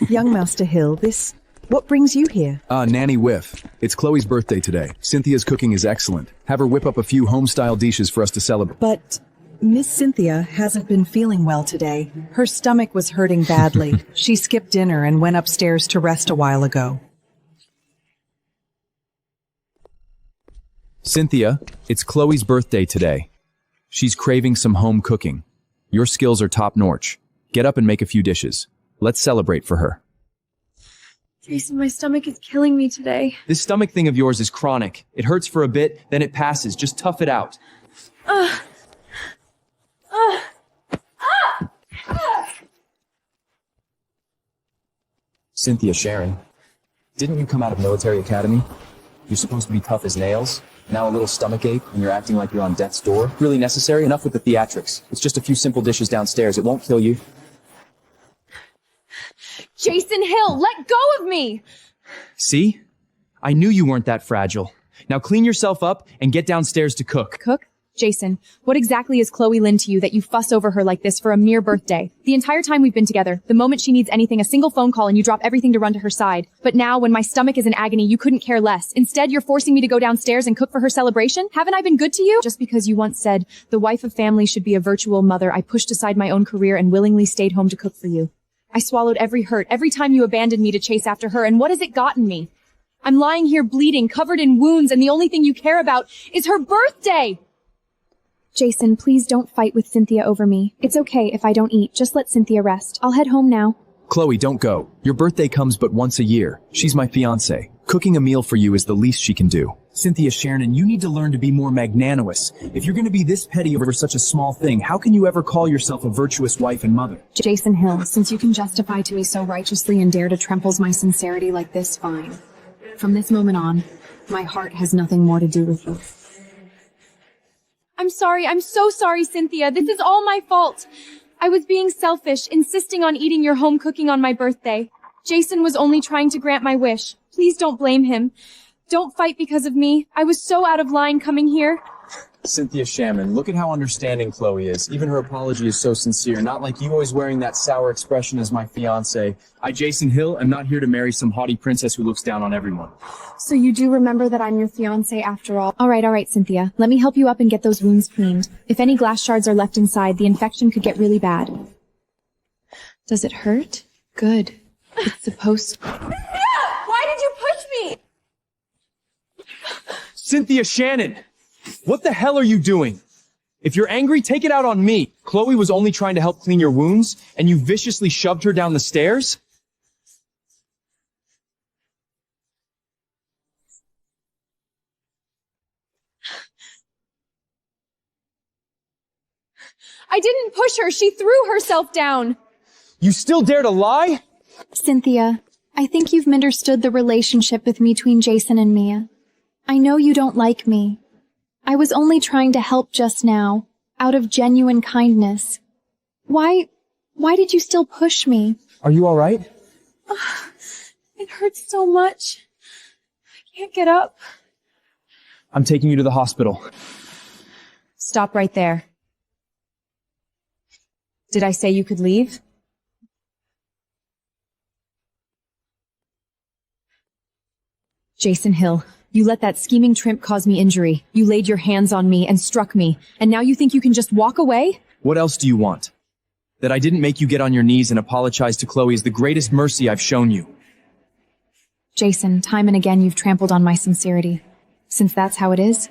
Young Master Hill, what brings you here? Nanny Whiff. It's Chloe's birthday today. Cynthia's cooking is excellent. Have her whip up a few home-style dishes for us to celebrate. But Miss Cynthia hasn't been feeling well today. Her stomach was hurting badly. She skipped dinner and went upstairs to rest a while ago. Cynthia, it's Chloe's birthday today. She's craving some home cooking. Your skills are top-notch. Get up and make a few dishes. Let's celebrate for her. Jason, my stomach is killing me today. This stomach thing of yours is chronic. It hurts for a bit, then it passes. Just tough it out. Cynthia Sharon, didn't you come out of military academy? You're supposed to be tough as nails. Now a little stomach ache and you're acting like you're on death's door. Really necessary? Enough with the theatrics. It's just a few simple dishes downstairs. It won't kill you. Jason Hill, let go of me! See? I knew you weren't that fragile. Now clean yourself up and get downstairs to cook. Cook? Jason, what exactly is Chloe Lynn to you that you fuss over her like this for a mere birthday? The entire time we've been together, the moment she needs anything, a single phone call and you drop everything to run to her side. But now, when my stomach is in agony, you couldn't care less. Instead, you're forcing me to go downstairs and cook for her celebration? Haven't I been good to you? Just because you once said, the wife of family should be a virtual mother, I pushed aside my own career and willingly stayed home to cook for you. I swallowed every hurt, every time you abandoned me to chase after her, and what has it gotten me? I'm lying here bleeding, covered in wounds, and the only thing you care about is her birthday! Jason, please don't fight with Cynthia over me. It's okay if I don't eat. Just let Cynthia rest. I'll head home now. Chloe, don't go. Your birthday comes but once a year. She's my fiancé. Cooking a meal for you is the least she can do. Cynthia Sharon, you need to learn to be more magnanimous. If you're going to be this petty over such a small thing, how can you ever call yourself a virtuous wife and mother? Jason Hill, since you can justify to me so righteously and dare to trample my sincerity like this, fine. From this moment on, my heart has nothing more to do with you. I'm sorry. I'm so sorry, Cynthia. This is all my fault. I was being selfish, insisting on eating your home cooking on my birthday. Jason was only trying to grant my wish. Please don't blame him. Don't fight because of me. I was so out of line coming here. Cynthia Shaman, look at how understanding Chloe is. Even her apology is so sincere, not like you always wearing that sour expression as my fiancé. I, Jason Hill, am not here to marry some haughty princess who looks down on everyone. So you do remember that I'm your fiancé after all. All right, Cynthia. Let me help you up and get those wounds cleaned. If any glass shards are left inside, the infection could get really bad. Does it hurt? Good. It's supposed to. Why did you push me? Cynthia Shannon! What the hell are you doing? If you're angry, take it out on me. Chloe was only trying to help clean your wounds, and you viciously shoved her down the stairs? I didn't push her. She threw herself down. You still dare to lie? Cynthia, I think you've misunderstood the relationship between Jason and Mia. I know you don't like me. I was only trying to help just now, out of genuine kindness. Why did you still push me? Are you all right? It hurts so much. I can't get up. I'm taking you to the hospital. Stop right there. Did I say you could leave? Jason Hill, you let that scheming trimp cause me injury. You laid your hands on me and struck me, and now you think you can just walk away? What else do you want? That I didn't make you get on your knees and apologize to Chloe is the greatest mercy I've shown you. Jason, time and again you've trampled on my sincerity. Since that's how it is,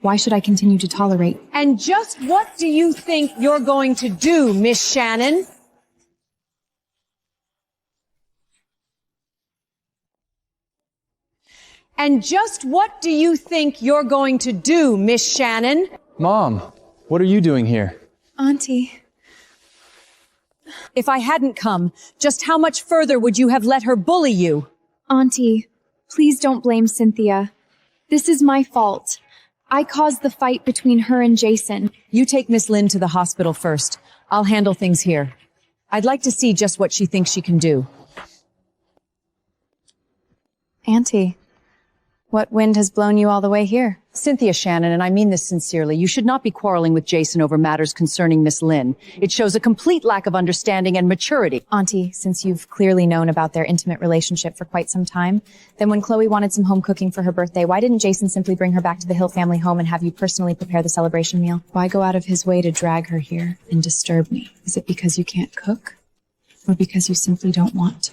why should I continue to tolerate? And just what do you think you're going to do, Miss Shannon? And just what do you think you're going to do, Miss Shannon? Mom, what are you doing here? Auntie. If I hadn't come, just how much further would you have let her bully you? Auntie, please don't blame Cynthia. This is my fault. I caused the fight between her and Jason. You take Miss Lynn to the hospital first. I'll handle things here. I'd like to see just what she thinks she can do. Auntie, What wind has blown you all the way here? Cynthia Shannon, and I mean this sincerely, you should not be quarreling with Jason over matters concerning Miss Lynn. It shows a complete lack of understanding and maturity. Auntie, since you've clearly known about their intimate relationship for quite some time, then when Chloe wanted some home cooking for her birthday, why didn't Jason simply bring her back to the Hill family home and have you personally prepare the celebration meal? Why go out of his way to drag her here and disturb me? Is it because you can't cook? Or because you simply don't want to?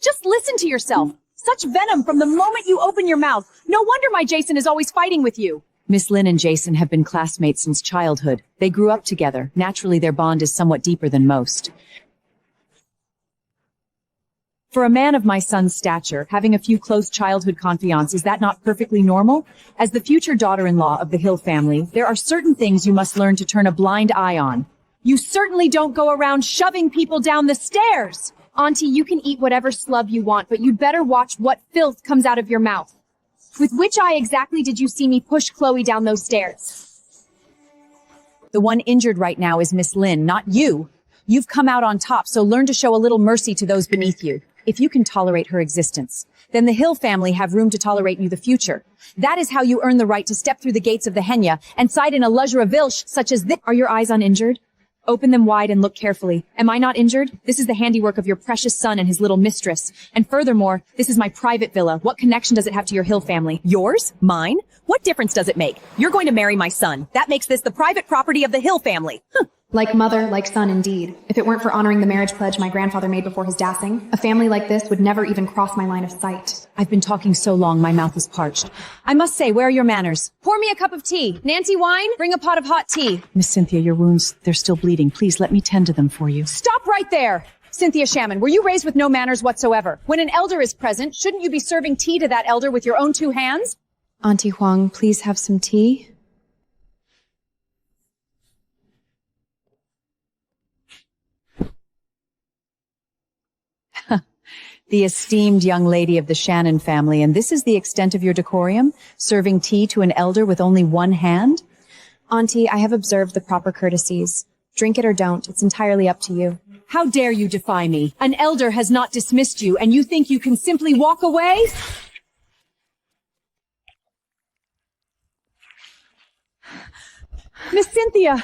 Just listen to yourself. Such venom from the moment you open your mouth. No wonder my Jason is always fighting with you. Miss Lynn and Jason have been classmates since childhood. They grew up together. Naturally, their bond is somewhat deeper than most. For a man of my son's stature, having a few close childhood confidants, is that not perfectly normal? As the future daughter-in-law of the Hill family, there are certain things you must learn to turn a blind eye on. You certainly don't go around shoving people down the stairs. Auntie, you can eat whatever slub you want, but you'd better watch what filth comes out of your mouth. With which eye exactly did you see me push Chloe down those stairs? The one injured right now is Miss Lynn, not you. You've come out on top, so learn to show a little mercy to those beneath you. If you can tolerate her existence, then the Hill family have room to tolerate you the future. That is how you earn the right to step through the gates of the Henya and side in a luxury vilche such as this. Are your eyes uninjured? Open them wide and look carefully. Am I not injured? This is the handiwork of your precious son and his little mistress. And furthermore, this is my private villa. What connection does it have to your Hill family? Yours? Mine? What difference does it make? You're going to marry my son. That makes this the private property of the Hill family. Like mother, like son indeed. If it weren't for honoring the marriage pledge my grandfather made before his dancing, a family like this would never even cross my line of sight. I've been talking so long, my mouth is parched. I must say, where are your manners? Pour me a cup of tea. Nancy wine? Bring a pot of hot tea. Miss Cynthia, your wounds, they're still bleeding. Please let me tend to them for you. Stop right there! Cynthia Shannon, were you raised with no manners whatsoever? When an elder is present, shouldn't you be serving tea to that elder with your own two hands? Auntie Huang, please have some tea. The esteemed young lady of the Shannon family, and this is the extent of your decorum? Serving tea to an elder with only one hand? Auntie, I have observed the proper courtesies. Drink it or don't. It's entirely up to you. How dare you defy me? An elder has not dismissed you, and you think you can simply walk away? Miss Cynthia!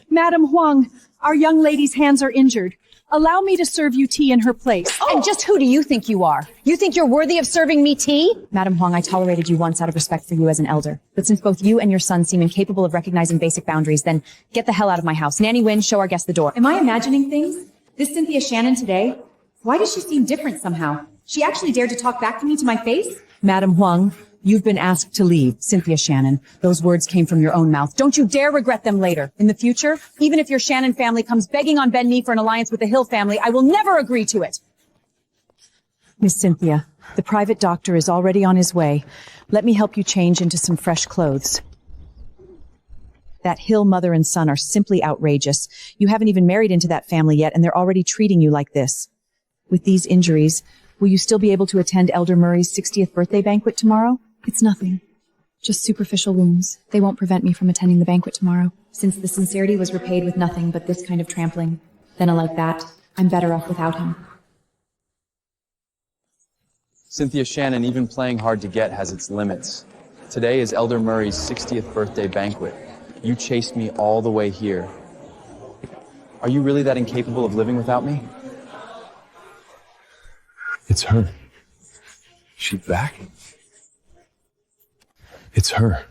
Madam Huang, our young lady's hands are injured. Allow me to serve you tea in her place. Oh. And just who do you think you are? You think you're worthy of serving me tea? Madam Huang, I tolerated you once out of respect for you as an elder. But since both you and your son seem incapable of recognizing basic boundaries, then get the hell out of my house. Nanny Wynn, show our guest the door. Am I imagining things? This Cynthia Shannon today? Why does she seem different somehow? She actually dared to talk back to me to my face? Madam Huang, you've been asked to leave. Cynthia Shannon, those words came from your own mouth. Don't you dare regret them later. In the future, even if your Shannon family comes begging on bend knee for an alliance with the Hill family, I will never agree to it. Miss Cynthia, the private doctor is already on his way. Let me help you change into some fresh clothes. That Hill mother and son are simply outrageous. You haven't even married into that family yet, and they're already treating you like this. With these injuries, will you still be able to attend Elder Murray's 60th birthday banquet tomorrow? It's nothing. Just superficial wounds. They won't prevent me from attending the banquet tomorrow. Since the sincerity was repaid with nothing but this kind of trampling, then like that, I'm better off without him. Cynthia Shannon, even playing hard to get has its limits. Today is Elder Murray's 60th birthday banquet. You chased me all the way here. Are you really that incapable of living without me? It's her. She's back? It's her.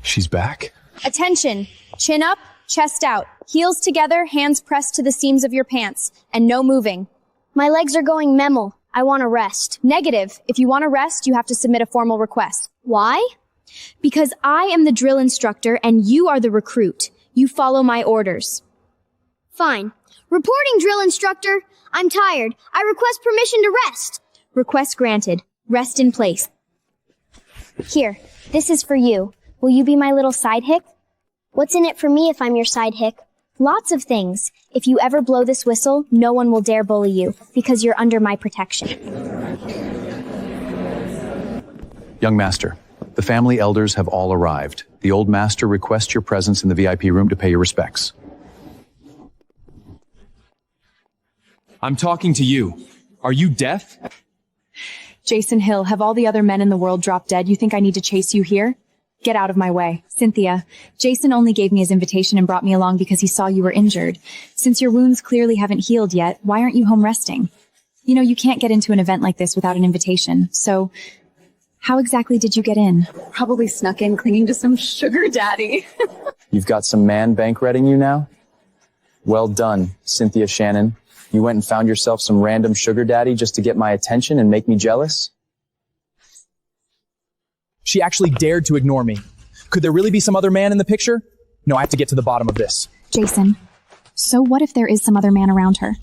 She's back? Attention! Chin up, chest out, heels together, hands pressed to the seams of your pants, and no moving. My legs are going memel. I want to rest. Negative. If you want to rest, you have to submit a formal request. Why? Because I am the drill instructor and you are the recruit. You follow my orders. Fine. Reporting, drill instructor. I'm tired. I request permission to rest. Request granted. Rest in place. Here, this is for you. Will you be my little sidekick? What's in it for me if I'm your sidekick? Lots of things. If you ever blow this whistle, no one will dare bully you, because you're under my protection. Young master, the family elders have all arrived. The old master requests your presence in the VIP room to pay your respects. I'm talking to you. Are you deaf? Jason Hill, have all the other men in the world dropped dead? You think I need to chase you here? Get out of my way. Cynthia, Jason only gave me his invitation and brought me along because he saw you were injured. Since your wounds clearly haven't healed yet, why aren't you home resting? You know, you can't get into an event like this without an invitation, so how exactly did you get in? Probably snuck in clinging to some sugar daddy. You've got some man banqueting you now? Well done, Cynthia Shannon. You went and found yourself some random sugar daddy just to get my attention and make me jealous? She actually dared to ignore me. Could there really be some other man in the picture? No, I have to get to the bottom of this. Jason, so what if there is some other man around her?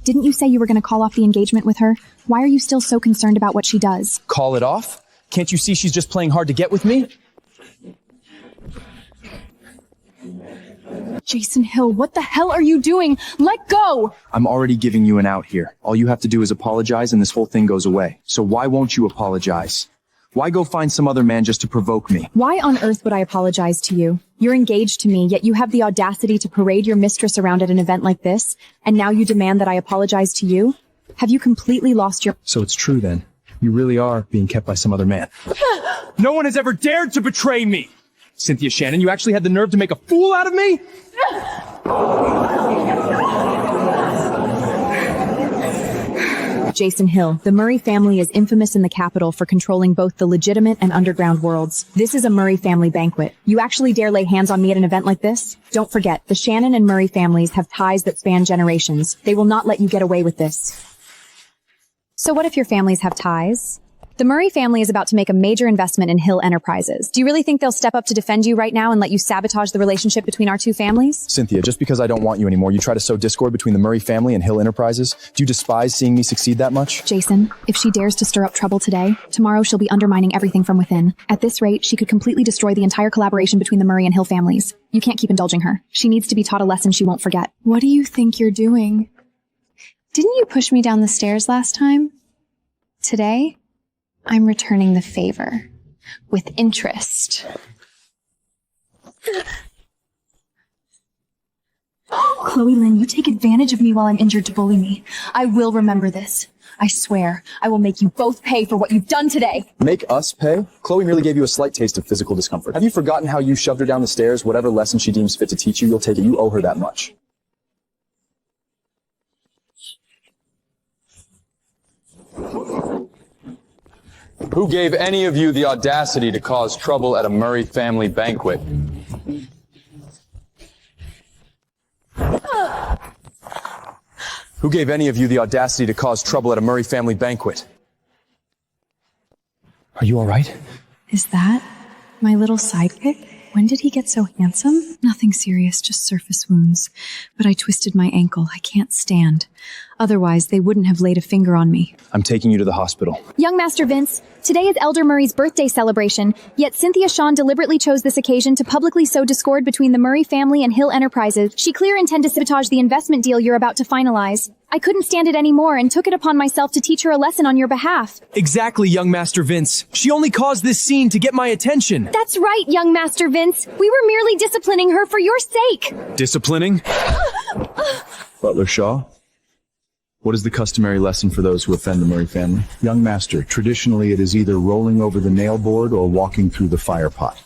Didn't you say you were going to call off the engagement with her? Why are you still so concerned about what she does? Call it off? Can't you see she's just playing hard to get with me? Jason Hill, what the hell are you doing? Let go! I'm already giving you an out here. All you have to do is apologize and this whole thing goes away. So why won't you apologize? Why go find some other man just to provoke me? Why on earth would I apologize to you? You're engaged to me, yet you have the audacity to parade your mistress around at an event like this, and now you demand that I apologize to you? Have you completely lost your— So it's true then. You really are being kept by some other man. No one has ever dared to betray me! Cynthia Shannon, you actually had the nerve to make a fool out of me? Jason Hill, the Murray family is infamous in the capital for controlling both the legitimate and underground worlds. This is a Murray family banquet. You actually dare lay hands on me at an event like this? Don't forget, the Shannon and Murray families have ties that span generations. They will not let you get away with this. So what if your families have ties? The Murray family is about to make a major investment in Hill Enterprises. Do you really think they'll step up to defend you right now and let you sabotage the relationship between our two families? Cynthia, just because I don't want you anymore, you try to sow discord between the Murray family and Hill Enterprises? Do you despise seeing me succeed that much? Jason, if she dares to stir up trouble today, tomorrow she'll be undermining everything from within. At this rate, she could completely destroy the entire collaboration between the Murray and Hill families. You can't keep indulging her. She needs to be taught a lesson she won't forget. What do you think you're doing? Didn't you push me down the stairs last time? Today, I'm returning the favor with interest. Chloe Lynn, you take advantage of me while I'm injured to bully me. I will remember this. I swear, I will make you both pay for what you've done today. Make us pay? Chloe merely gave you a slight taste of physical discomfort. Have you forgotten how you shoved her down the stairs? Whatever lesson she deems fit to teach you, you'll take it. You owe her that much. Who gave any of you the audacity to cause trouble at a Murray family banquet? Who gave any of you the audacity to cause trouble at a Murray family banquet? Are you all right? Is that my little sidekick? When did he get so handsome? Nothing serious, just surface wounds. But I twisted my ankle. I can't stand. Otherwise, they wouldn't have laid a finger on me. I'm taking you to the hospital. Young Master Vince, today is Elder Murray's birthday celebration, yet Cynthia Shawn deliberately chose this occasion to publicly sow discord between the Murray family and Hill Enterprises. She clearly intended to sabotage the investment deal you're about to finalize. I couldn't stand it anymore and took it upon myself to teach her a lesson on your behalf. Exactly, young Master Vince. She only caused this scene to get my attention. That's right, young Master Vince. We were merely disciplining her for your sake. Disciplining? Butler Shaw? What is the customary lesson for those who offend the Murray family? Young master, traditionally it is either rolling over the nail board or walking through the fire pot.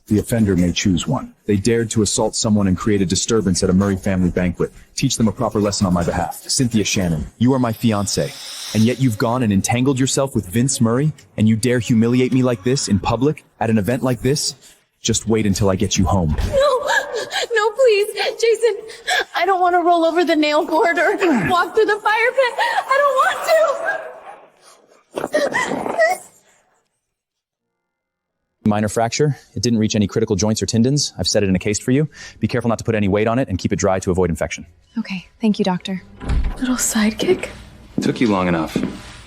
The offender may choose one. They dared to assault someone and create a disturbance at a Murray family banquet. Teach them a proper lesson on my behalf. Cynthia Shannon, you are my fiancé, and yet you've gone and entangled yourself with Vince Murray, and you dare humiliate me like this in public at an event like this? Just wait until I get you home. No, please, Jason, I don't want to roll over the nail board or walk through the fire pit. I don't want to. Minor fracture. It didn't reach any critical joints or tendons. I've set it in a case for you. Be careful not to put any weight on it and keep it dry to avoid infection. Okay, thank you, doctor. Little sidekick? Took you long enough.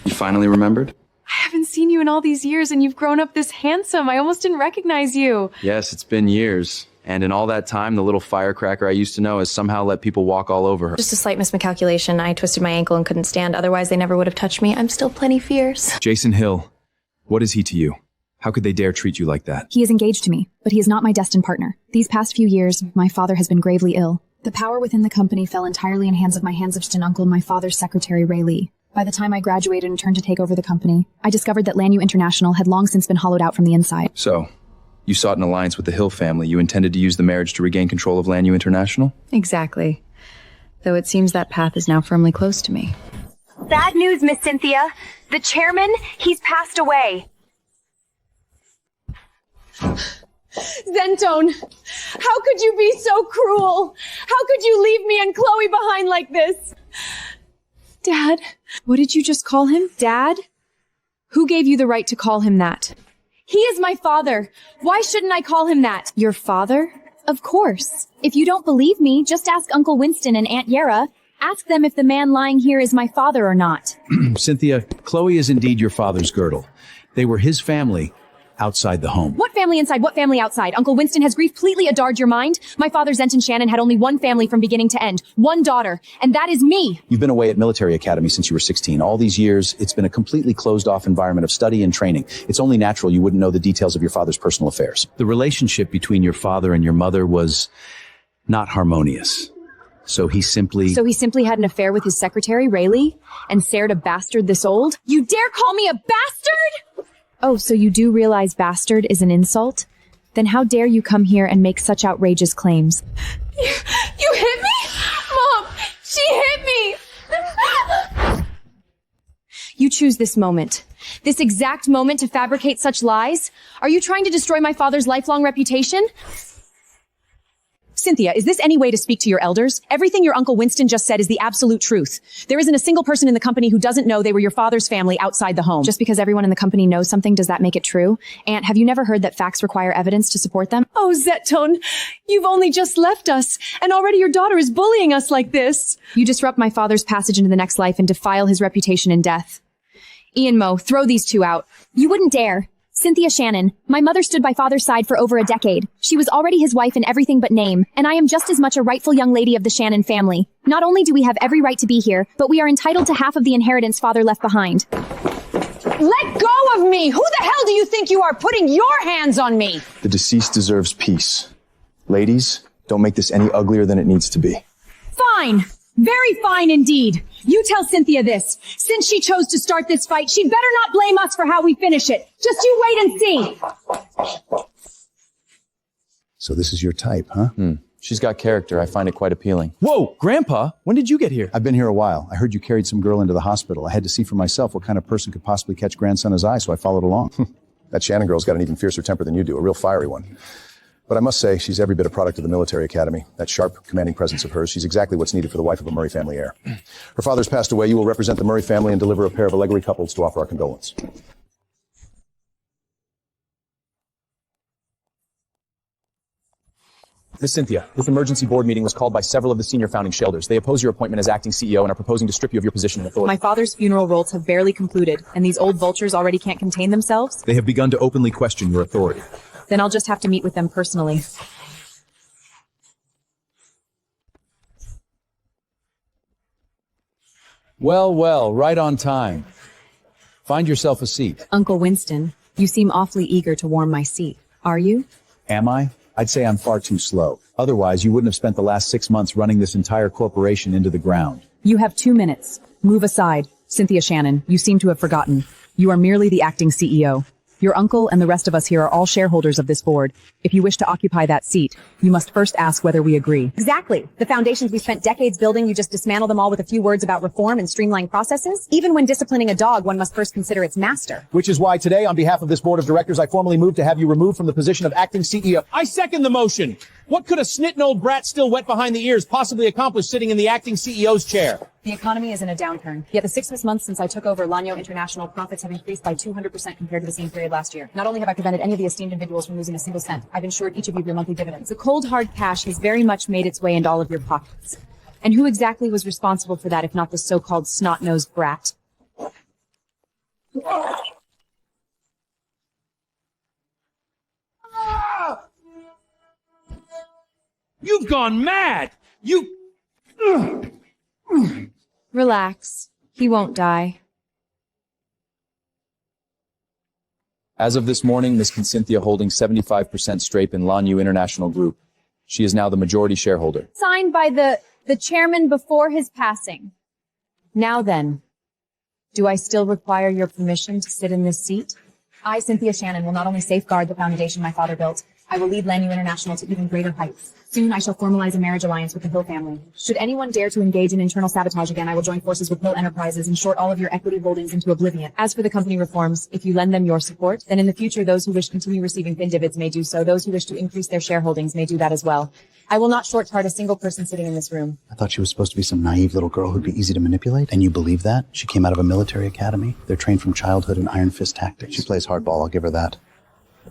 You finally remembered? I haven't seen you in all these years and you've grown up this handsome. I almost didn't recognize you. Yes, it's been years. And in all that time, the little firecracker I used to know has somehow let people walk all over her. Just a slight miscalculation. I twisted my ankle and couldn't stand. Otherwise, they never would have touched me. I'm still plenty fierce. Jason Hill, what is he to you? How could they dare treat you like that? He is engaged to me, but he is not my destined partner. These past few years, my father has been gravely ill. The power within the company fell entirely in hands of my handsome uncle, my father's secretary, Ray Lee. By the time I graduated and turned to take over the company, I discovered that Lanyu International had long since been hollowed out from the inside. So, you sought an alliance with the Hill family. You intended to use the marriage to regain control of Lanyu International? Exactly. Though it seems that path is now firmly close to me. Bad news, Miss Cynthia. The chairman, he's passed away. Zentone, how could you be so cruel? How could you leave me and Chloe behind like this? Dad? What did you just call him? Dad? Who gave you the right to call him that? He is my father. Why shouldn't I call him that? Your father? Of course. If you don't believe me, just ask Uncle Winston and Aunt Yera. Ask them if the man lying here is my father or not. Cynthia, Chloe is indeed your father's girdle. They were his family outside the home. What family inside? What family outside? Uncle Winston has grief completely adarred your mind? My father, Zenton Shannon, had only one family from beginning to end. One daughter. And that is me. You've been away at military academy since you were 16. All these years, it's been a completely closed-off environment of study and training. It's only natural you wouldn't know the details of your father's personal affairs. The relationship between your father and your mother was not harmonious. So he simply had an affair with his secretary, Rayleigh, and sared a bastard this old? You dare call me a bastard? Oh, so you do realize bastard is an insult? Then how dare you come here and make such outrageous claims? You hit me? Mom, she hit me! You choose this moment. This exact moment to fabricate such lies? Are you trying to destroy my father's lifelong reputation? Cynthia, is this any way to speak to your elders? Everything your Uncle Winston just said is the absolute truth. There isn't a single person in the company who doesn't know they were your father's family outside the home. Just because everyone in the company knows something, does that make it true? Aunt, have you never heard that facts require evidence to support them? Oh, Zetone, you've only just left us, and already your daughter is bullying us like this. You disrupt my father's passage into the next life and defile his reputation in death. Ian Moe, throw these two out. You wouldn't dare. Cynthia Shannon, my mother stood by father's side for over a decade. She was already his wife in everything but name, and I am just as much a rightful young lady of the Shannon family. Not only do we have every right to be here, but we are entitled to half of the inheritance father left behind. Let go of me! Who the hell do you think you are putting your hands on me? The deceased deserves peace. Ladies, don't make this any uglier than it needs to be. Fine. Very fine indeed. You tell Cynthia this. Since she chose to start this fight, she'd better not blame us for how we finish it. Just you wait and see. So this is your type, huh? She's got character. I find it quite appealing. Whoa, Grandpa, when did you get here? I've been here a while. I heard you carried some girl into the hospital. I had to see for myself what kind of person could possibly catch grandson as I, so I followed along. That Shannon girl's got an even fiercer temper than you do, a real fiery one. But I must say, she's every bit a product of the military academy. That sharp, commanding presence of hers, she's exactly what's needed for the wife of a Murray family heir. Her father's passed away. You will represent the Murray family and deliver a pair of Allegory couples to offer our condolence. Miss Cynthia, this emergency board meeting was called by several of the senior founding shareholders. They oppose your appointment as acting CEO and are proposing to strip you of your position and authority. My father's funeral rites have barely concluded, and these old vultures already can't contain themselves? They have begun to openly question your authority. Then I'll just have to meet with them personally. Well, right on time. Find yourself a seat. Uncle Winston, you seem awfully eager to warm my seat. Are you? Am I? I'd say I'm far too slow. Otherwise, you wouldn't have spent the last 6 months running this entire corporation into the ground. You have 2 minutes. Move aside. Cynthia Shannon, you seem to have forgotten. You are merely the acting CEO. Your uncle and the rest of us here are all shareholders of this board. If you wish to occupy that seat, you must first ask whether we agree. Exactly. The foundations we spent decades building, you just dismantle them all with a few words about reform and streamlined processes? Even when disciplining a dog, one must first consider its master. Which is why today, on behalf of this board of directors, I formally move to have you removed from the position of acting CEO. I second the motion. What could a snitting old brat still wet behind the ears possibly accomplish sitting in the acting CEO's chair? The economy is in a downturn. Yet the 6 months since I took over Lanyo International, profits have increased by 200% compared to the same period last year. Not only have I prevented any of the esteemed individuals from losing a single cent, I've ensured each of you your monthly dividends. The cold, hard cash has very much made its way into all of your pockets. And who exactly was responsible for that if not the so-called snot-nosed brat? You've gone mad! Relax. He won't die. As of this morning, Miss Cynthia holding 75% stake in Lanyu International Group. She is now the majority shareholder. Signed by the chairman before his passing. Now then, Do I still require your permission to sit in this seat? I, Cynthia Shannon, will not only safeguard the foundation my father built, I will lead Lanyu International to even greater heights. Soon I shall formalize a marriage alliance with the Hill family. Should anyone dare to engage in internal sabotage again, I will join forces with Hill Enterprises and short all of your equity holdings into oblivion. As for the company reforms, if you lend them your support, then in the future those who wish to continue receiving fin dividends may do so. Those who wish to increase their shareholdings may do that as well. I will not short-chart a single person sitting in this room. I thought she was supposed to be some naive little girl who'd be easy to manipulate. And you believe that? She came out of a military academy. They're trained from childhood in iron fist tactics. She plays hardball, I'll give her that.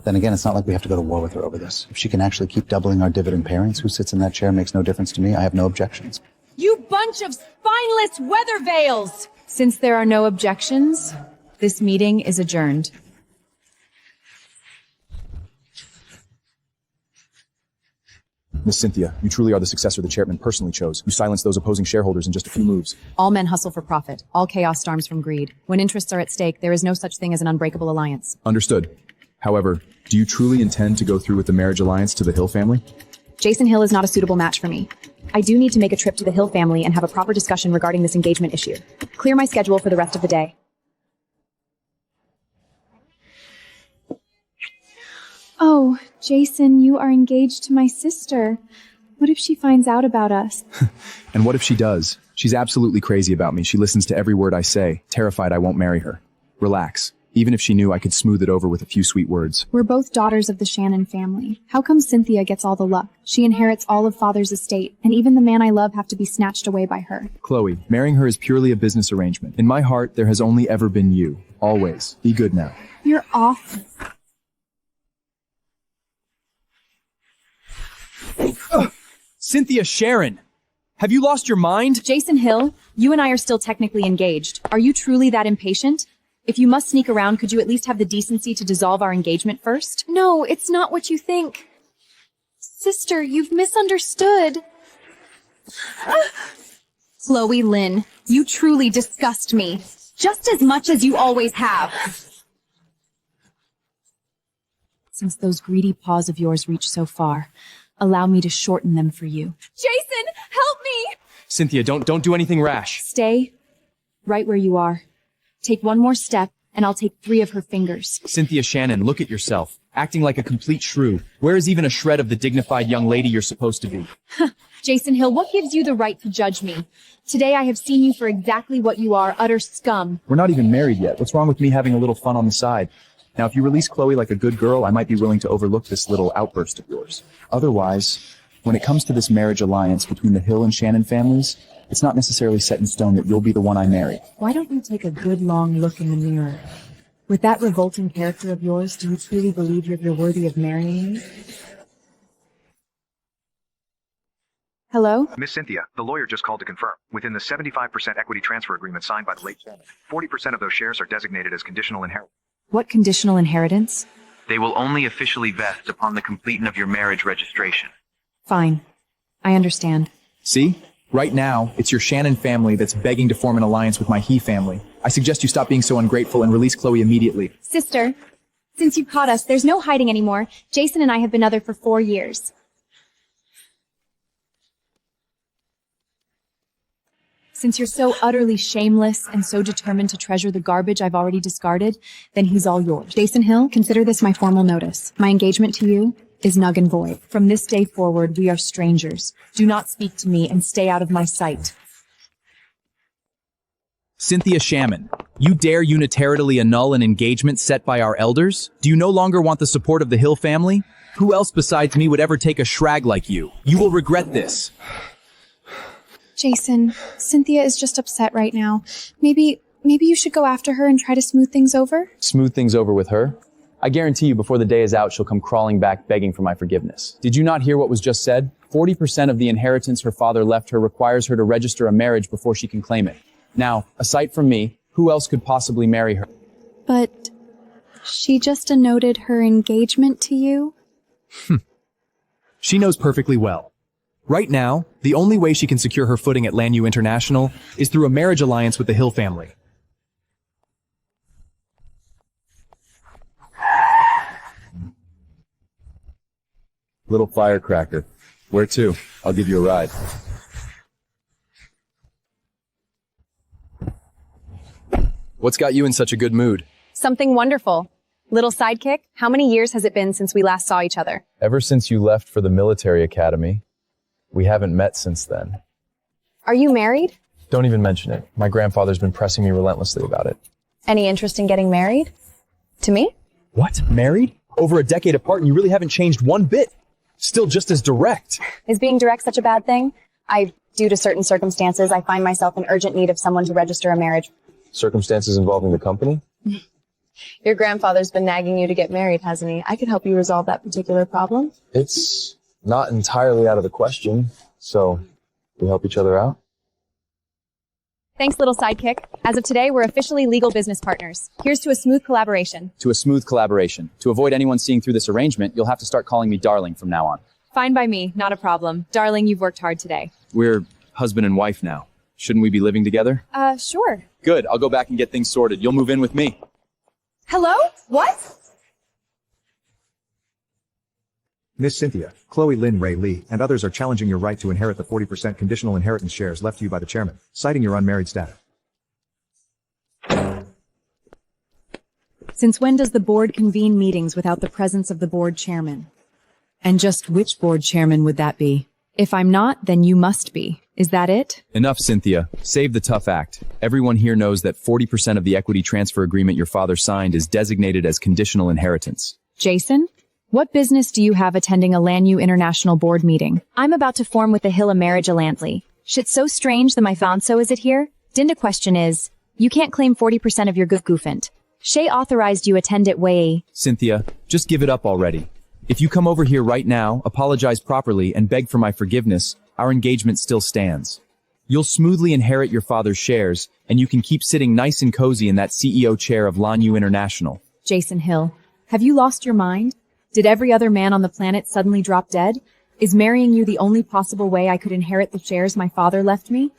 Then again, it's not like we have to go to war with her over this. If she can actually keep doubling our dividend pairings, who sits in that chair makes no difference to me. I have no objections. You bunch of spineless weather veils! Since there are no objections, this meeting is adjourned. Miss Cynthia, you truly are the successor the chairman personally chose. You silenced those opposing shareholders in just a few moves. All men hustle for profit. All chaos storms from greed. When interests are at stake, there is no such thing as an unbreakable alliance. Understood. However, do you truly intend to go through with the marriage alliance to the Hill family? Jason Hill is not a suitable match for me. I do need to make a trip to the Hill family and have a proper discussion regarding this engagement issue. Clear my schedule for the rest of the day. Oh, Jason, you are engaged to my sister. What if she finds out about us? And what if she does? She's absolutely crazy about me. She listens to every word I say, terrified I won't marry her. Relax. Even if she knew, I could smooth it over with a few sweet words. We're both daughters of the Shannon family. How come Cynthia gets all the luck? She inherits all of Father's estate, and even the man I love have to be snatched away by her. Chloe, marrying her is purely a business arrangement. In my heart, there has only ever been you. Always. Be good now. You're awful. Cynthia Sharon! Have you lost your mind? Jason Hill, you and I are still technically engaged. Are you truly that impatient? If you must sneak around, could you at least have the decency to dissolve our engagement first? No, it's not what you think. Sister, you've misunderstood. Chloe Lynn, you truly disgust me. Just as much as you always have. Since those greedy paws of yours reach so far, allow me to shorten them for you. Jason, help me! Cynthia, don't do anything rash. Stay right where you are. Take one more step, and I'll take 3 of her fingers. Cynthia Shannon, look at yourself. Acting like a complete shrew. Where is even a shred of the dignified young lady you're supposed to be? Jason Hill, what gives you the right to judge me? Today I have seen you for exactly what you are, utter scum. We're not even married yet. What's wrong with me having a little fun on the side? Now, if you release Chloe like a good girl, I might be willing to overlook this little outburst of yours. Otherwise, when it comes to this marriage alliance between the Hill and Shannon families, it's not necessarily set in stone that you'll be the one I marry. Why don't you take a good long look in the mirror? With that revolting character of yours, do you truly believe you're worthy of marrying me? Hello? Miss Cynthia, the lawyer just called to confirm. Within the 75% equity transfer agreement signed by the late Shannon, 40% of those shares are designated as conditional inheritance. What conditional inheritance? They will only officially vest upon the completion of your marriage registration. Fine. I understand. See? Right now, it's your Shannon family that's begging to form an alliance with my He family. I suggest you stop being so ungrateful and release Chloe immediately. Sister, since you caught us, there's no hiding anymore. Jason and I have been other for 4 years. Since you're so utterly shameless and so determined to treasure the garbage I've already discarded, then he's all yours. Jason Hill, consider this my formal notice. My engagement to you is nugg and void. From this day forward, we are strangers. Do not speak to me and stay out of my sight. Cynthia Shannon, you dare unilaterally annul an engagement set by our elders? Do you no longer want the support of the Hill family? Who else besides me would ever take a shrag like you? You will regret this. Jason, Cynthia is just upset right now. Maybe you should go after her and try to smooth things over? Smooth things over with her? I guarantee you before the day is out, she'll come crawling back begging for my forgiveness. Did you not hear what was just said? 40% of the inheritance her father left her requires her to register a marriage before she can claim it. Now, aside from me, who else could possibly marry her? But she just denoted her engagement to you? She knows perfectly well. Right now, the only way she can secure her footing at Lanyu International is through a marriage alliance with the Hill family. Little firecracker. Where to? I'll give you a ride. What's got you in such a good mood? Something wonderful. Little sidekick, how many years has it been since we last saw each other? Ever since you left for the military academy. We haven't met since then. Are you married? Don't even mention it. My grandfather's been pressing me relentlessly about it. Any interest in getting married? To me? What? Married? Over a decade apart and you really haven't changed one bit. Still just as direct. Is being direct such a bad thing? Due to certain circumstances, I find myself in urgent need of someone to register a marriage. Circumstances involving the company? Your grandfather's been nagging you to get married, hasn't he? I could help you resolve that particular problem. It's not entirely out of the question, so we help each other out. Thanks, little sidekick. As of today, we're officially legal business partners. Here's to a smooth collaboration. To a smooth collaboration. To avoid anyone seeing through this arrangement, you'll have to start calling me darling from now on. Fine by me, not a problem. Darling, you've worked hard today. We're husband and wife now. Shouldn't we be living together? Sure. Good, I'll go back and get things sorted. You'll move in with me. Hello? What? Miss Cynthia, Chloe Lynn Ray Lee, and others are challenging your right to inherit the 40% conditional inheritance shares left to you by the chairman, citing your unmarried status. Since when does the board convene meetings without the presence of the board chairman? And just which board chairman would that be? If I'm not, then you must be. Is that it? Enough, Cynthia. Save the tough act. Everyone here knows that 40% of the equity transfer agreement your father signed is designated as conditional inheritance. Jason? What business do you have attending a LANU International Board meeting? I'm about to form with the Hill a marriage alantly. Shit's so strange that my fiancé is it here? Dinda question is, you can't claim 40% of your good goofant. Shay authorized you attend it way. Cynthia, just give it up already. If you come over here right now, apologize properly, and beg for my forgiveness, our engagement still stands. You'll smoothly inherit your father's shares, and you can keep sitting nice and cozy in that CEO chair of LANU International. Jason Hill, have you lost your mind? Did every other man on the planet suddenly drop dead? Is marrying you the only possible way I could inherit the shares my father left me?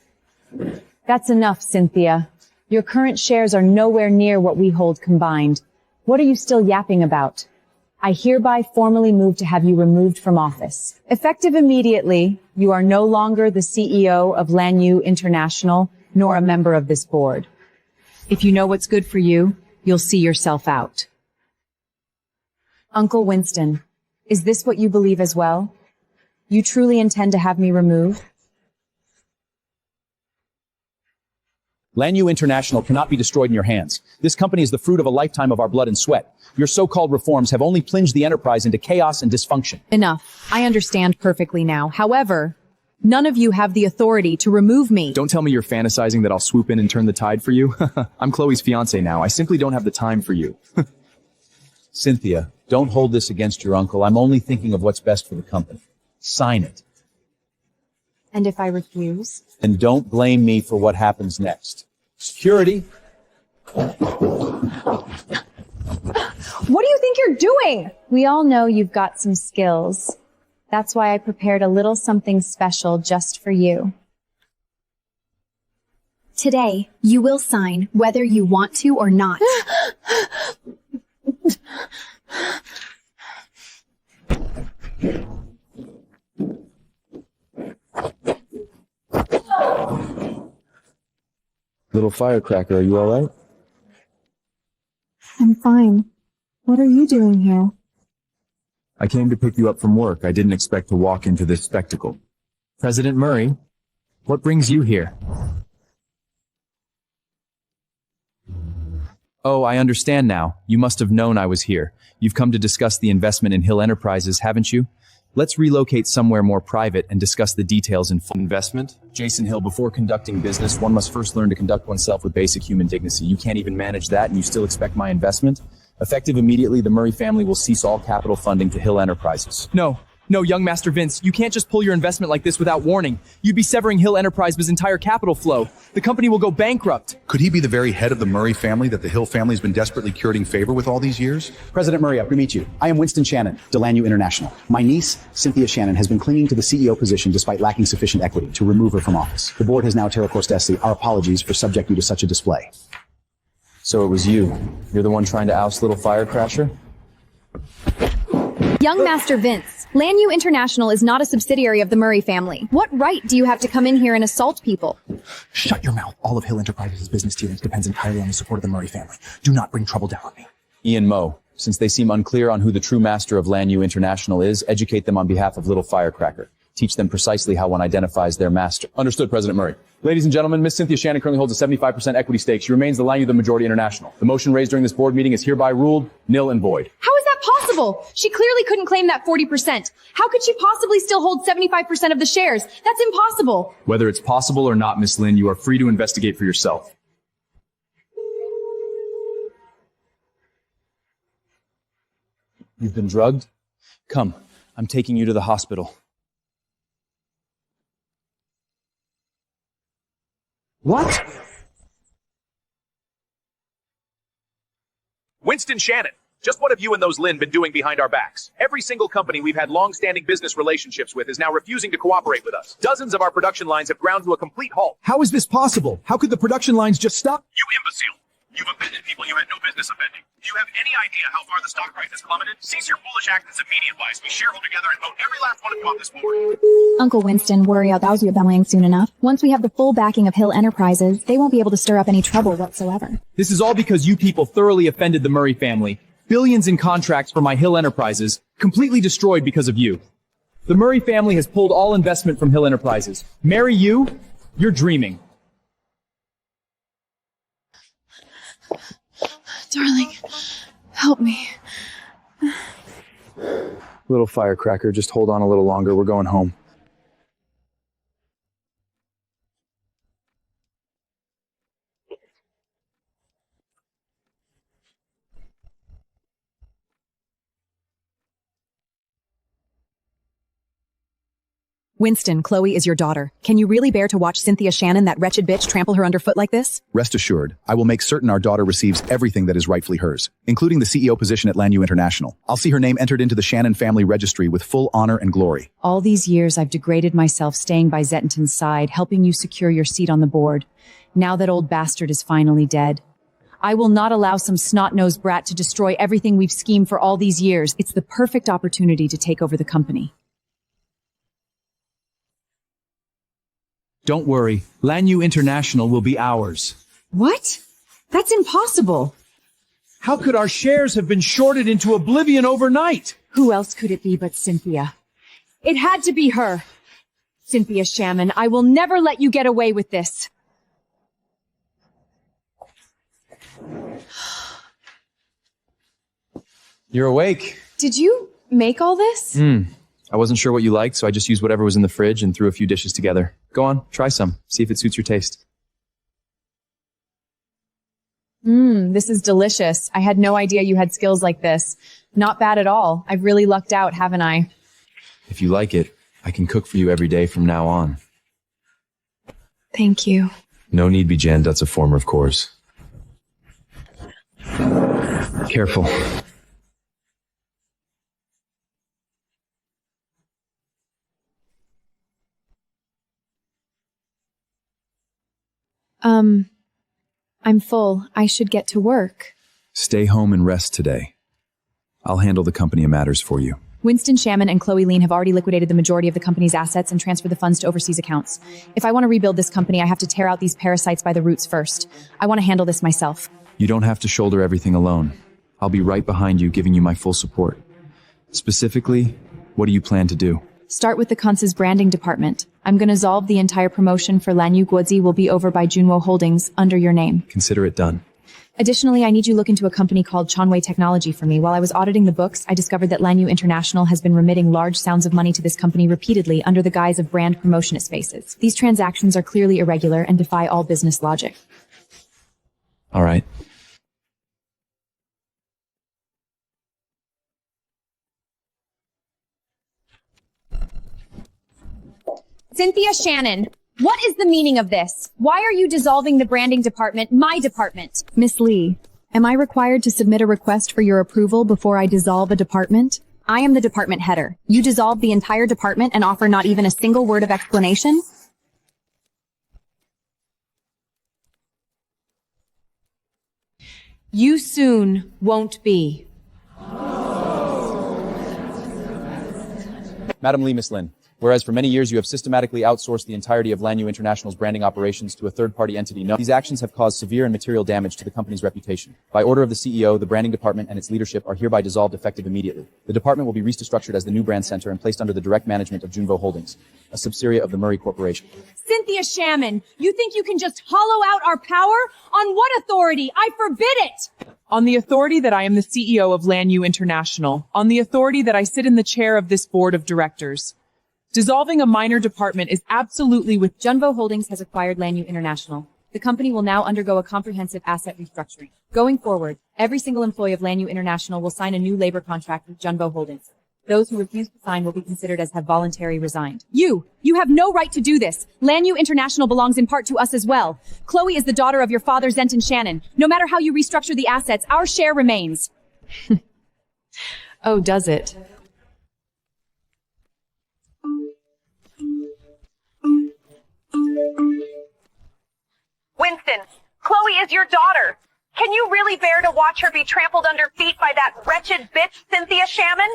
That's enough, Cynthia. Your current shares are nowhere near what we hold combined. What are you still yapping about? I hereby formally move to have you removed from office. Effective immediately, you are no longer the CEO of LANU International, nor a member of this board. If you know what's good for you, you'll see yourself out. Uncle Winston, is this what you believe as well? You truly intend to have me removed? LANU International cannot be destroyed in your hands. This company is the fruit of a lifetime of our blood and sweat. Your so-called reforms have only plunged the enterprise into chaos and dysfunction. Enough. I understand perfectly now. However, none of you have the authority to remove me. Don't tell me you're fantasizing that I'll swoop in and turn the tide for you. I'm Chloe's fiancé now. I simply don't have the time for you. Cynthia, don't hold this against your uncle. I'm only thinking of what's best for the company. Sign it. And if I refuse? And don't blame me for what happens next. Security. What do you think you're doing? We all know you've got some skills. That's why I prepared a little something special just for you. Today, you will sign whether you want to or not. Little firecracker, are you all right? I'm fine. What are you doing here? I came to pick you up from work. I didn't expect to walk into this spectacle. President Murray, what brings you here? Oh, I understand now. You must have known I was here. You've come to discuss the investment in Hill Enterprises, haven't you? Let's relocate somewhere more private and discuss the details in full. Investment? Jason Hill, before conducting business, one must first learn to conduct oneself with basic human dignity. You can't even manage that and you still expect my investment? Effective immediately, the Murray family will cease all capital funding to Hill Enterprises. No, young Master Vince, you can't just pull your investment like this without warning. You'd be severing Hill Enterprises' entire capital flow. The company will go bankrupt. Could he be the very head of the Murray family that the Hill family has been desperately curating favor with all these years? President Murray, up to meet you. I am Winston Shannon, DeLanue International. My niece, Cynthia Shannon, has been clinging to the CEO position despite lacking sufficient equity to remove her from office. The board has now terra cordesti. Our apologies for subjecting you to such a display. So it was you. You're the one trying to oust little firecrasher? Young Master Vince, Lanyu International is not a subsidiary of the Murray family. What right do you have to come in here and assault people? Shut your mouth. All of Hill Enterprises' business dealings depends entirely on the support of the Murray family. Do not bring trouble down on me. Ian Moe, since they seem unclear on who the true master of Lanyu International is, educate them on behalf of Little Firecracker. Teach them precisely how one identifies their master. Understood, President Murray. Ladies and gentlemen, Miss Cynthia Shannon currently holds a 75% equity stake. She remains the Lanyu the Majority International. The motion raised during this board meeting is hereby ruled nil and void. How is that possible? She clearly couldn't claim that 40%. How could she possibly still hold 75% of the shares? That's impossible. Whether it's possible or not, Miss Lin, you are free to investigate for yourself. You've been drugged? Come, I'm taking you to the hospital. What? Winston Shannon, just what have you and those Lin been doing behind our backs? Every single company we've had long-standing business relationships with is now refusing to cooperate with us. Dozens of our production lines have ground to a complete halt. How is this possible? How could the production lines just stop? You imbecile! You've offended people you had no business offending. Do you have any idea how far the stock price has plummeted? Cease your foolish actions immediately. We shareholder together and vote every last one of you on this board. Uncle Winston, worry about you bellowing soon enough. Once we have the full backing of Hill Enterprises, they won't be able to stir up any trouble whatsoever. This is all because you people thoroughly offended the Murray family. Billions in contracts for my Hill Enterprises, completely destroyed because of you. The Murray family has pulled all investment from Hill Enterprises. Marry you? You're dreaming. Darling, help me. Little Firecracker, just hold on a little longer. We're going home. Winston, Chloe is your daughter. Can you really bear to watch Cynthia Shannon, that wretched bitch, trample her underfoot like this? Rest assured, I will make certain our daughter receives everything that is rightfully hers, including the CEO position at Lanyu International. I'll see her name entered into the Shannon family registry with full honor and glory. All these years, I've degraded myself staying by Zettenton's side, helping you secure your seat on the board. Now that old bastard is finally dead. I will not allow some snot-nosed brat to destroy everything we've schemed for all these years. It's the perfect opportunity to take over the company. Don't worry, Lanyu International will be ours. What? That's impossible. How could our shares have been shorted into oblivion overnight? Who else could it be but Cynthia? It had to be her. Cynthia Shannon, I will never let you get away with this. You're awake. Did you make all this? I wasn't sure what you liked, so I just used whatever was in the fridge and threw a few dishes together. Go on, try some. See if it suits your taste. This is delicious. I had no idea you had skills like this. Not bad at all. I've really lucked out, haven't I? If you like it, I can cook for you every day from now on. Thank you. No need be, Jan. That's a former, of course. Careful. I'm full. I should get to work. Stay home and rest today. I'll handle the company matters for you. Winston Shannon and Chloe Lean have already liquidated the majority of the company's assets and transferred the funds to overseas accounts. If I want to rebuild this company, I have to tear out these parasites by the roots first. I want to handle this myself. You don't have to shoulder everything alone. I'll be right behind you, giving you my full support. Specifically, what do you plan to do? Start with the Kunz's branding department. I'm going to solve the entire promotion for Lanyu Guozi will be over by Junwo Holdings under your name. Consider it done. Additionally, I need you look into a company called Chanwei Technology for me. While I was auditing the books, I discovered that Lanyu International has been remitting large sums of money to this company repeatedly under the guise of brand promotion at spaces. These transactions are clearly irregular and defy all business logic. All right. Cynthia Shannon, what is the meaning of this? Why are you dissolving the branding department, my department? Miss Lee, am I required to submit a request for your approval before I dissolve a department? I am the department header. You dissolve the entire department and offer not even a single word of explanation? You soon won't be. Madam Lee, Miss Lin, whereas for many years you have systematically outsourced the entirety of Lanyu International's branding operations to a third-party entity. These actions have caused severe and material damage to the company's reputation. By order of the CEO, the branding department and its leadership are hereby dissolved effective immediately. The department will be restructured as the new brand center and placed under the direct management of Junvo Holdings, a subsidiary of the Murray Corporation. Cynthia Shamon, you think you can just hollow out our power? On what authority? I forbid it! On the authority that I am the CEO of Lanyu International. On the authority that I sit in the chair of this board of directors. Dissolving a minor department is absolutely with... Junvo Holdings has acquired Lanyu International. The company will now undergo a comprehensive asset restructuring. Going forward, every single employee of Lanyu International will sign a new labor contract with Junvo Holdings. Those who refuse to sign will be considered as have voluntarily resigned. You have no right to do this. Lanyu International belongs in part to us as well. Chloe is the daughter of your father, Zenton Shannon. No matter how you restructure the assets, our share remains. Oh, does it? Winston, Chloe is your daughter. Can you really bear to watch her be trampled under feet by that wretched bitch, Cynthia Shamon?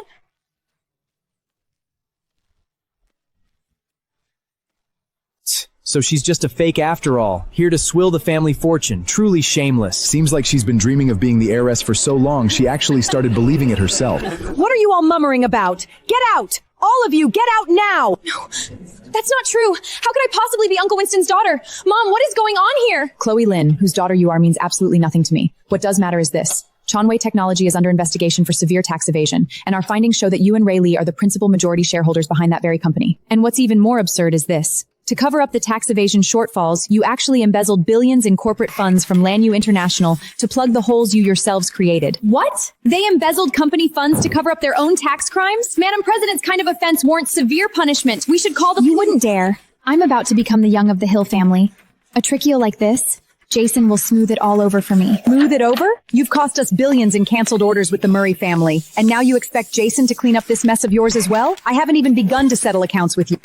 So she's just a fake after all, here to swill the family fortune, truly shameless. Seems like she's been dreaming of being the heiress for so long, she actually started believing it herself. What are you all mummering about? Get out! All of you, get out now! No, that's not true. How could I possibly be Uncle Winston's daughter? Mom, what is going on here? Chloe Lin, whose daughter you are, means absolutely nothing to me. What does matter is this. Chanwei Technology is under investigation for severe tax evasion, and our findings show that you and Ray Lee are the principal majority shareholders behind that very company. And what's even more absurd is this. To cover up the tax evasion shortfalls, you actually embezzled billions in corporate funds from Lanyu International to plug the holes you yourselves created. What? They embezzled company funds to cover up their own tax crimes? Madam President's kind of offense warrants severe punishment. We should call the... You wouldn't dare. I'm about to become the young of the Hill family. A trickio like this, Jason will smooth it all over for me. Smooth it over? You've cost us billions in canceled orders with the Murray family, and now you expect Jason to clean up this mess of yours as well? I haven't even begun to settle accounts with you.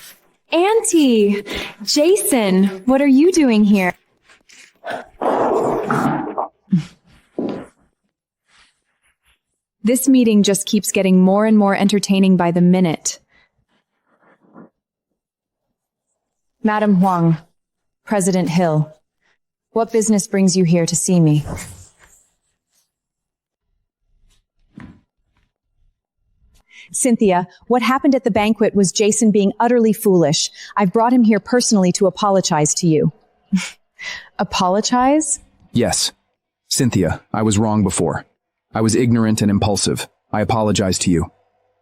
Auntie, Jason, what are you doing here? This meeting just keeps getting more and more entertaining by the minute. Madam Huang, President Hill, what business brings you here to see me? Cynthia, what happened at the banquet was Jason being utterly foolish. I've brought him here personally to apologize to you. Apologize? Yes. Cynthia, I was wrong before. I was ignorant and impulsive. I apologize to you.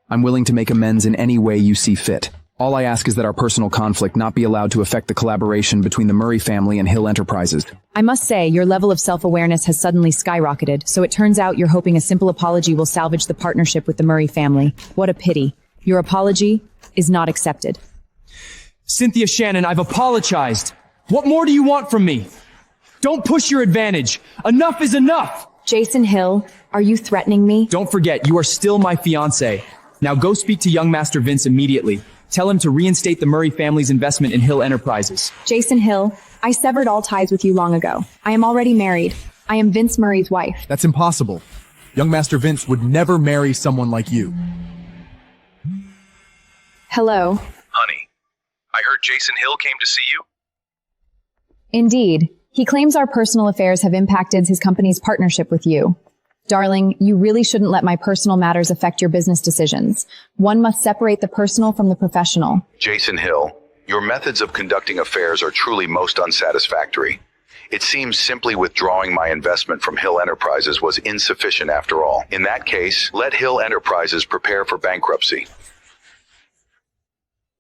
I'm willing to make amends in any way you see fit. All I ask is that our personal conflict not be allowed to affect the collaboration between the Murray family and Hill Enterprises. I must say, your level of self-awareness has suddenly skyrocketed, so it turns out you're hoping a simple apology will salvage the partnership with the Murray family. What a pity. Your apology is not accepted. Cynthia Shannon, I've apologized. What more do you want from me? Don't push your advantage. Enough is enough. Jason Hill, are you threatening me? Don't forget, you are still my fiancé. Now go speak to young Master Vince immediately. Tell him to reinstate the Murray family's investment in Hill Enterprises. Jason Hill, I severed all ties with you long ago. I am already married. I am Vince Murray's wife. That's impossible. Young Master Vince would never marry someone like you. Hello. Honey, I heard Jason Hill came to see you. Indeed. He claims our personal affairs have impacted his company's partnership with you. Darling, you really shouldn't let my personal matters affect your business decisions. One must separate the personal from the professional. Jason Hill, your methods of conducting affairs are truly most unsatisfactory. It seems simply withdrawing my investment from Hill Enterprises was insufficient after all. In that case, let Hill Enterprises prepare for bankruptcy.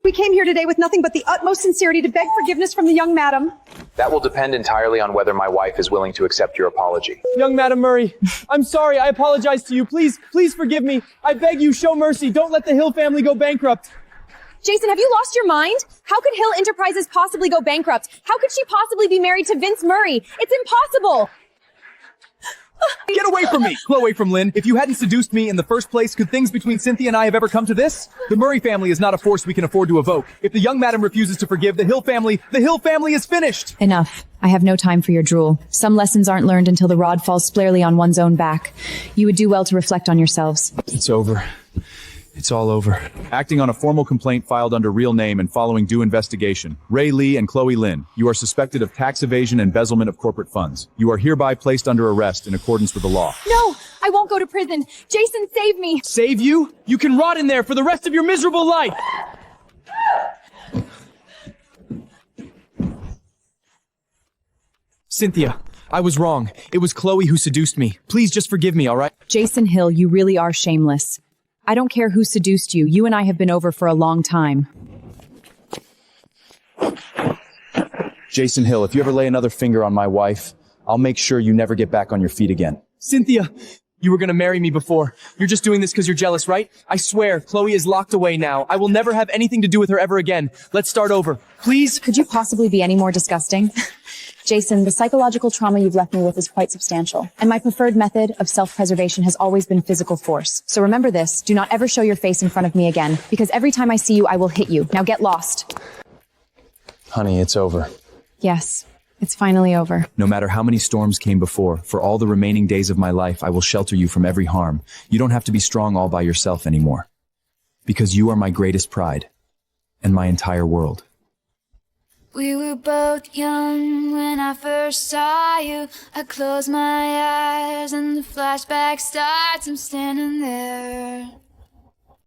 We came here today with nothing but the utmost sincerity to beg forgiveness from the young madam. That will depend entirely on whether my wife is willing to accept your apology. Young Madam Murray, I'm sorry. I apologize to you. Please forgive me. I beg you, show mercy. Don't let the Hill family go bankrupt. Jason, have you lost your mind? How could Hill Enterprises possibly go bankrupt? How could she possibly be married to Vince Murray? It's impossible. Get away from me! Chloe from Lynn, if you hadn't seduced me in the first place, could things between Cynthia and I have ever come to this? The Murray family is not a force we can afford to evoke. If the young madam refuses to forgive the Hill family is finished! Enough. I have no time for your drool. Some lessons aren't learned until the rod falls squarely on one's own back. You would do well to reflect on yourselves. It's over. It's all over. Acting on a formal complaint filed under real name and following due investigation, Ray Lee and Chloe Lynn, you are suspected of tax evasion and embezzlement of corporate funds. You are hereby placed under arrest in accordance with the law. No, I won't go to prison. Jason, save me. Save you? You can rot in there for the rest of your miserable life! Cynthia, I was wrong. It was Chloe who seduced me. Please just forgive me, all right? Jason Hill, you really are shameless. I don't care who seduced you. You and I have been over for a long time. Jason Hill, if you ever lay another finger on my wife, I'll make sure you never get back on your feet again. Cynthia, you were gonna marry me before. You're just doing this because you're jealous, right? I swear, Chloe is locked away now. I will never have anything to do with her ever again. Let's start over. Please? Could you possibly be any more disgusting? Jason, the psychological trauma you've left me with is quite substantial, and my preferred method of self-preservation has always been physical force. So remember this, do not ever show your face in front of me again, because every time I see you, I will hit you. Now get lost. Honey, it's over. Yes, it's finally over. No matter how many storms came before, for all the remaining days of my life, I will shelter you from every harm. You don't have to be strong all by yourself anymore. Because you are my greatest pride, and my entire world. We were both young when I first saw you. I close my eyes and the flashback starts. I'm standing there.